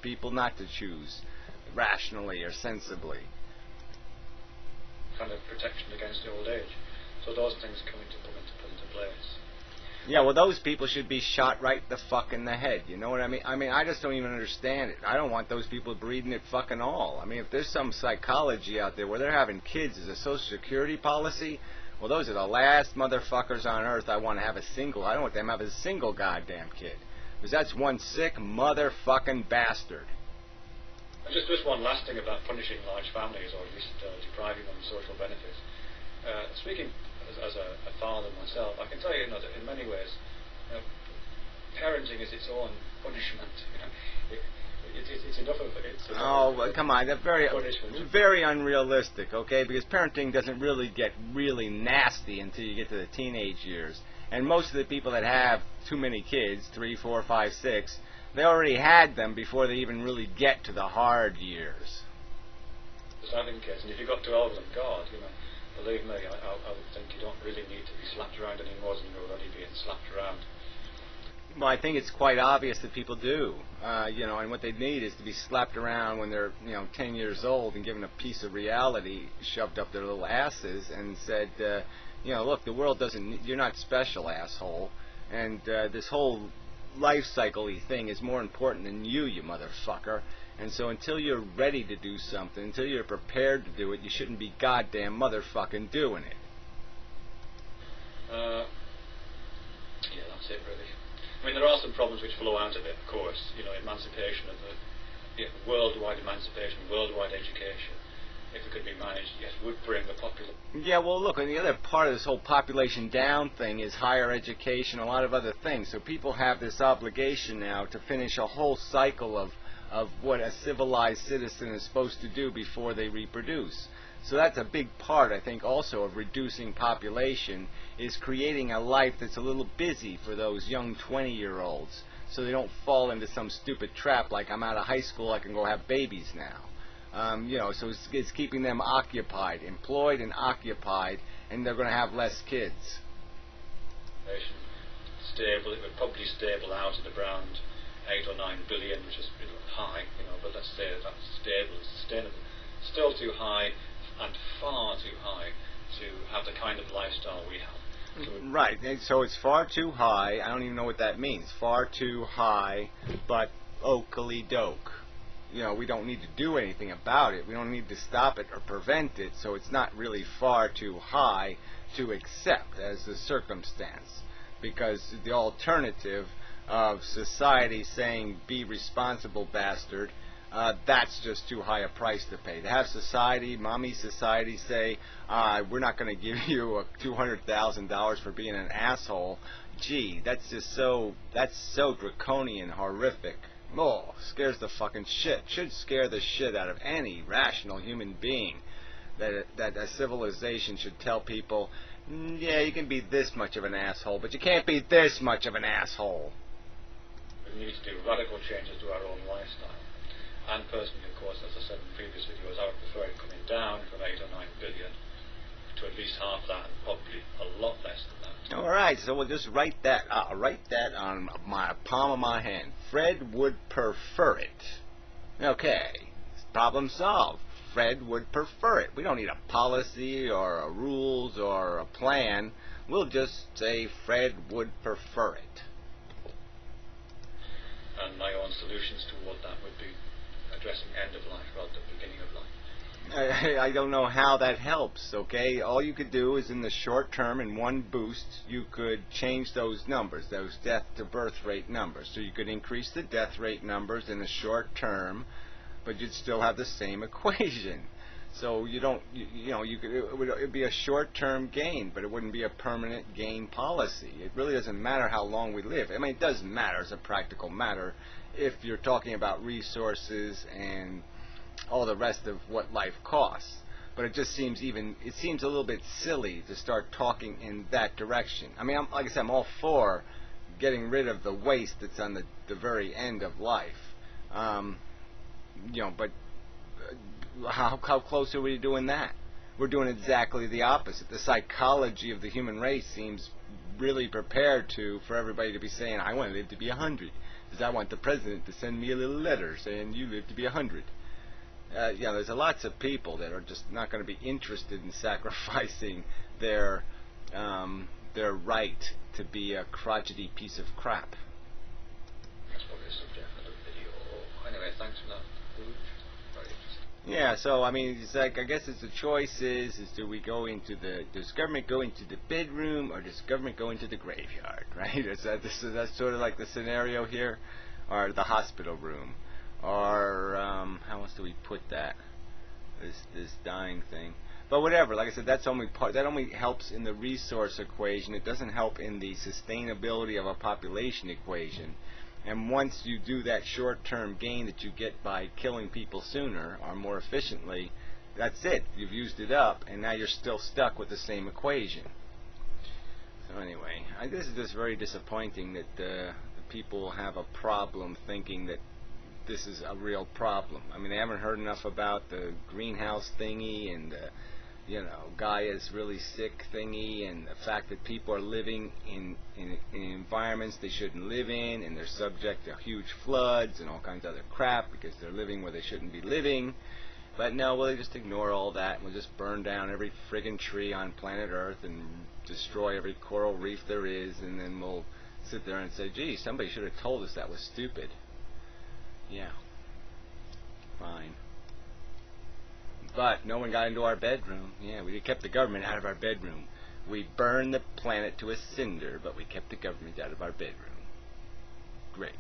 people not to choose rationally or sensibly. Kind of protection against old age. So those things come into place. Yeah, well, those people should be shot right the fuck in the head. You know what I mean? I mean, I just don't even understand it. I don't want those people breeding it fucking all. I mean, if there's some psychology out there where they're having kids as a Social Security policy, well, those are the last motherfuckers on earth I want to have a single. I don't want them to have a single goddamn kid. Because that's one sick motherfucking bastard. And just one last thing about punishing large families, or at least depriving them of social benefits. Speaking as a father myself, I can tell you, that in many ways, parenting is its own punishment. It's enough of it. Oh, come on, that's very unrealistic, okay? Because parenting doesn't really get really nasty until you get to the teenage years. And most of the people that have too many kids, 3, 4, 5, 6, they already had them before they even really get to the hard years. It's not the case. And if you got 12 of them, God, believe me, I would think you don't really need to be slapped around any more than you're already being slapped around. Well, I think it's quite obvious that people do, and what they need is to be slapped around when they're, 10 years old and given a piece of reality shoved up their little asses and said, look, the world doesn't, you're not special, asshole, and this whole life cycle-y thing is more important than you motherfucker. And so until you're ready to do something, until you're prepared to do it, you shouldn't be goddamn motherfucking doing it. Yeah, that's it, really. I mean, there are some problems which flow out of it, of course. Emancipation of the worldwide emancipation, worldwide education, if it could be managed, yes, would bring the population. Yeah, well, look, and the other part of this whole population down thing is higher education, a lot of other things. So people have this obligation now to finish a whole cycle of what a civilized citizen is supposed to do before they reproduce. So that's a big part, I think, also of reducing population, is creating a life that's a little busy for those young 20-year-olds, so they don't fall into some stupid trap like, I'm out of high school, I can go have babies now. So it's keeping them occupied, employed and occupied, and they're going to have less kids. Stable, it would probably stable out at around 8 or 9 billion, which is high, but let's say that's stable, sustainable. Still too high, and far too high to have the kind of lifestyle we have. Right, and so it's far too high. I don't even know what that means. Far too high, but okily doke. We don't need to do anything about it. We don't need to stop it or prevent it, so it's not really far too high to accept as a circumstance. Because the alternative of society saying, be responsible, bastard, that's just too high a price to pay. To have society, mommy society, say, we're not going to give you $200,000 for being an asshole, gee, that's so draconian, horrific. Oh, scares the fucking shit. Should scare the shit out of any rational human being that a civilization should tell people, yeah, you can be this much of an asshole, but you can't be this much of an asshole. We need to do radical changes to our own lifestyle. And personally, of course, as I said in previous videos, I would prefer it coming down from 8 or 9 billion to at least half that, and probably a lot less than that. All right, so we'll just write that on my palm of my hand. Fred would prefer it. Okay, problem solved. Fred would prefer it. We don't need a policy or a rules or a plan. We'll just say Fred would prefer it. And my own solutions toward that would be addressing end of life rather than beginning of life. I don't know how that helps, okay? All you could do is in the short term, in one boost, you could change those numbers, those death to birth rate numbers. So you could increase the death rate numbers in the short term, but you'd still have the same equation. So you don't, it'd be a short-term gain, but it wouldn't be a permanent gain policy. It really doesn't matter how long we live. I mean, it does matter as a practical matter if you're talking about resources and all the rest of what life costs. But it just seems a little bit silly to start talking in that direction. I mean, like I said, I'm all for getting rid of the waste that's on the very end of life. But how close are we to doing that? We're doing exactly the opposite. The psychology of the human race seems really prepared for everybody to be saying, I want to live to be 100. is I want the president to send me a little letter saying you live to be 100. There's lots of people that are just not going to be interested in sacrificing their right to be a crotchety piece of crap. That's probably a subject for another video. Anyway, thanks for that. Very interesting. Yeah, so I mean, it's like, I guess it's the choice is does government go into the bedroom or does government go into the graveyard, right? That's sort of like the scenario here, or the hospital room, or how else do we put that? This dying thing. But whatever, like I said, that's only part. That only helps in the resource equation. It doesn't help in the sustainability of a population equation. And once you do that short-term gain that you get by killing people sooner or more efficiently, that's it. You've used it up, and now you're still stuck with the same equation. So anyway, this is just very disappointing that the people have a problem thinking that this is a real problem. I mean, they haven't heard enough about the greenhouse thingy and the, Gaia's really sick thingy, and the fact that people are living in environments they shouldn't live in, and they're subject to huge floods and all kinds of other crap because they're living where they shouldn't be living. But no, well, they just ignore all that, and we'll just burn down every friggin' tree on planet Earth and destroy every coral reef there is, and then we'll sit there and say, gee, somebody should have told us that was stupid. Yeah. Fine. But no one got into our bedroom. Yeah, we kept the government out of our bedroom. We burned the planet to a cinder, but we kept the government out of our bedroom. Great.